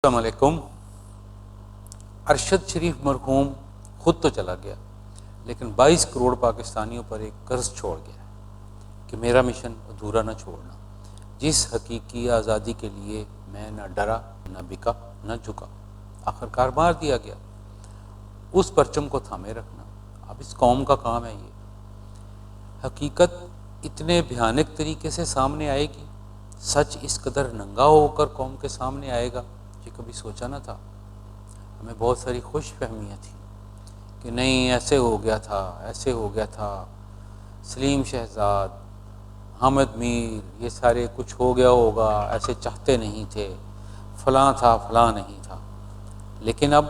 السلام علیکم۔ ارشد شریف مرحوم خود تو چلا گیا لیکن 22 کروڑ پاکستانیوں پر ایک قرض چھوڑ گیا کہ میرا مشن ادھورا نہ چھوڑنا، جس حقیقی آزادی کے لیے میں نہ ڈرا نہ بکا نہ جھکا، آخرکار مار دیا گیا۔ اس پرچم کو تھامے رکھنا اب اس قوم کا کام ہے۔ یہ حقیقت اتنے بھیانک طریقے سے سامنے آئے گی، سچ اس قدر ننگا ہو کر قوم کے سامنے آئے گا، یہ کبھی سوچا نہ تھا۔ ہمیں بہت ساری خوش فہمیاں تھیں کہ نہیں ایسے ہو گیا تھا، ایسے ہو گیا تھا، سلیم شہزاد، حامد میر، یہ سارے کچھ ہو گیا ہوگا، ایسے چاہتے نہیں تھے، فلاں تھا فلاں نہیں تھا، لیکن اب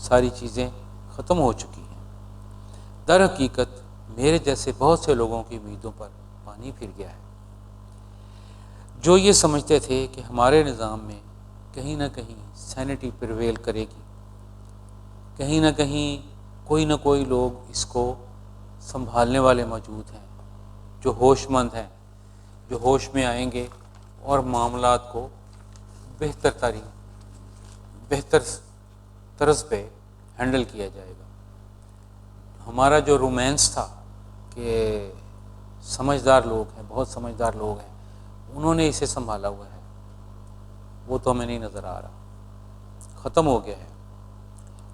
ساری چیزیں ختم ہو چکی ہیں۔ در حقیقت میرے جیسے بہت سے لوگوں کی امیدوں پر پانی پھر گیا ہے، جو یہ سمجھتے تھے کہ ہمارے نظام میں کہیں نہ کہیں سینٹی پریویل کرے گی، کہیں نہ کہیں کوئی لوگ اس کو سنبھالنے والے موجود ہیں، جو ہوش مند ہیں، جو ہوش میں آئیں گے اور معاملات کو بہتر طرز پہ ہینڈل کیا جائے گا۔ ہمارا جو رومانس تھا کہ سمجھدار لوگ ہیں، بہت سمجھدار لوگ ہیں، انہوں نے اسے سنبھالا ہوا ہے، وہ تو ہمیں نہیں نظر آ رہا، ختم ہو گیا ہے،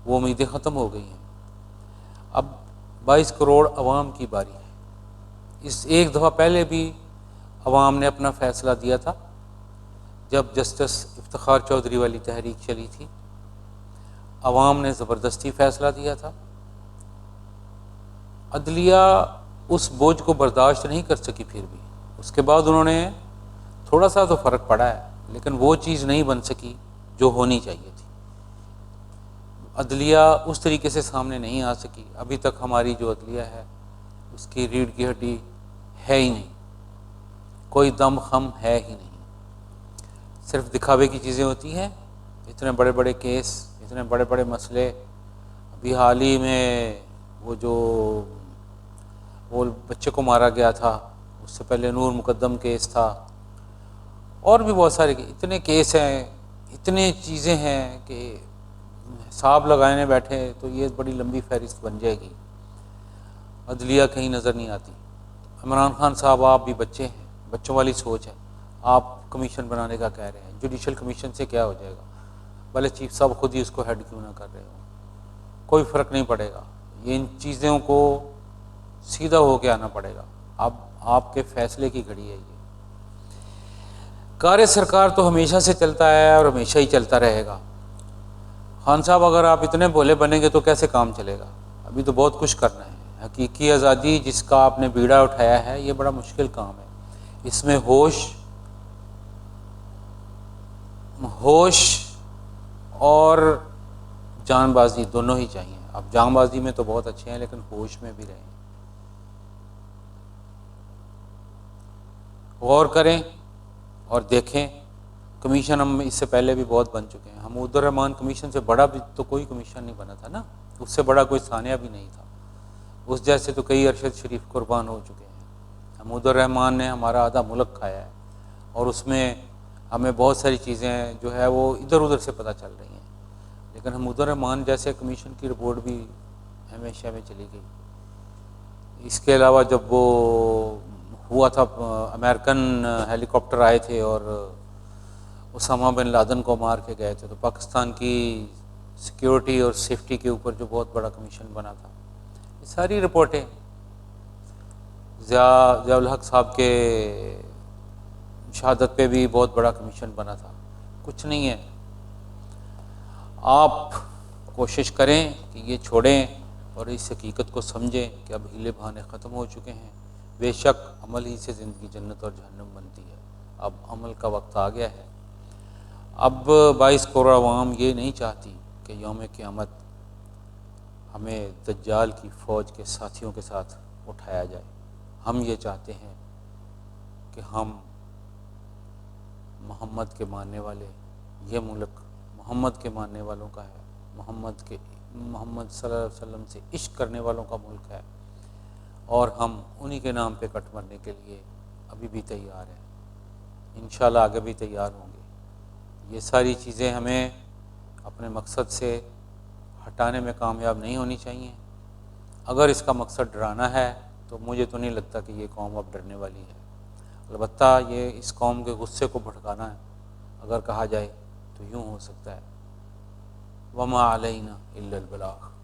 وہ امیدیں ختم ہو گئی ہیں۔ اب 22 کروڑ عوام کی باری ہے۔ اس ایک دفعہ پہلے بھی عوام نے اپنا فیصلہ دیا تھا، جب جسٹس افتخار چودھری والی تحریک چلی تھی، عوام نے زبردستی فیصلہ دیا تھا۔ عدلیہ اس بوجھ کو برداشت نہیں کر سکی، پھر بھی اس کے بعد انہوں نے تھوڑا سا تو فرق پڑا ہے، لیکن وہ چیز نہیں بن سکی جو ہونی چاہیے تھی۔ عدلیہ اس طریقے سے سامنے نہیں آ سکی۔ ابھی تک ہماری جو عدلیہ ہے اس کی ریڑھ کی ہڈی ہے ہی نہیں، کوئی دم خم ہے ہی نہیں، صرف دکھاوے کی چیزیں ہوتی ہیں۔ اتنے بڑے بڑے کیس، اتنے بڑے بڑے مسئلے، ابھی حال ہی میں وہ بچے کو مارا گیا تھا، اس سے پہلے نور مقدم کیس تھا، اور بھی بہت سارے اتنے کیس ہیں، اتنے چیزیں ہیں کہ حساب لگانے بیٹھے تو یہ بڑی لمبی فہرست بن جائے گی۔ عدلیہ کہیں نظر نہیں آتی۔ عمران خان صاحب آپ بھی بچے ہیں، بچوں والی سوچ ہے، آپ کمیشن بنانے کا کہہ رہے ہیں، جوڈیشل کمیشن سے کیا ہو جائے گا؟ بھلے چیف صاحب خود ہی اس کو ہیڈ کیوں نہ کر رہے ہوں، کوئی فرق نہیں پڑے گا۔ یہ ان چیزوں کو سیدھا ہو کے آنا پڑے گا۔ اب آپ کے فیصلے کی گھڑی ہے یہ۔ کار سرکار تو ہمیشہ سے چلتا ہے اور ہمیشہ ہی چلتا رہے گا۔ خان صاحب اگر آپ اتنے بھولے بنیں گے تو کیسے کام چلے گا؟ ابھی تو بہت کچھ کرنا ہے۔ حقیقی آزادی جس کا آپ نے بیڑا اٹھایا ہے، یہ بڑا مشکل کام ہے۔ اس میں ہوش اور جان بازی دونوں ہی چاہیے۔ اب جان بازی میں تو بہت اچھے ہیں، لیکن ہوش میں بھی رہیں، غور کریں اور دیکھیں۔ کمیشن ہم اس سے پہلے بھی بہت بن چکے ہیں۔ حمود الرحمان کمیشن سے بڑا بھی تو کوئی کمیشن نہیں بنا تھا نا، اس سے بڑا کوئی ثانیہ بھی نہیں تھا، اس جیسے تو کئی ارشد شریف قربان ہو چکے ہیں۔ حمود الرحمان نے ہمارا آدھا ملک کھایا ہے، اور اس میں ہمیں بہت ساری چیزیں جو ہے وہ ادھر ادھر سے پتہ چل رہی ہیں، لیکن حمود الرحمان جیسے کمیشن کی رپورٹ بھی ہمیشہ میں چلی گئی۔ اس کے علاوہ جب وہ ہوا تھا، امریکن ہیلی کاپٹر آئے تھے اور اسامہ بن لادن کو مار کے گئے تھے، تو پاکستان کی سیکیورٹی اور سیفٹی کے اوپر جو بہت بڑا کمیشن بنا تھا، یہ ساری رپورٹیں، ضیاء الحق صاحب کے شہادت پہ بھی بہت بڑا کمیشن بنا تھا، کچھ نہیں ہے۔ آپ کوشش کریں کہ یہ چھوڑیں اور اس حقیقت کو سمجھیں کہ اب ہیلے بہانے ختم ہو چکے ہیں۔ بے شک عمل ہی سے زندگی جنت اور جہنم بنتی ہے، اب عمل کا وقت آ گیا ہے۔ اب 22 کروڑ عوام یہ نہیں چاہتی کہ یوم قیامت ہمیں دجال کی فوج کے ساتھیوں کے ساتھ اٹھایا جائے۔ ہم یہ چاہتے ہیں کہ ہم محمد کے ماننے والے، یہ ملک محمد کے ماننے والوں کا ہے، محمد صلی اللہ علیہ وسلم سے عشق کرنے والوں کا ملک ہے، اور ہم انہی کے نام پہ کٹ مرنے کے لیے ابھی بھی تیار ہیں، انشاءاللہ آگے بھی تیار ہوں گے۔ یہ ساری چیزیں ہمیں اپنے مقصد سے ہٹانے میں کامیاب نہیں ہونی چاہیے۔ اگر اس کا مقصد ڈرانا ہے تو مجھے تو نہیں لگتا کہ یہ قوم اب ڈرنے والی ہے، البتہ یہ اس قوم کے غصے کو بھڑکانا ہے اگر کہا جائے تو یوں ہو سکتا ہے، وما علینا الا البلاغ۔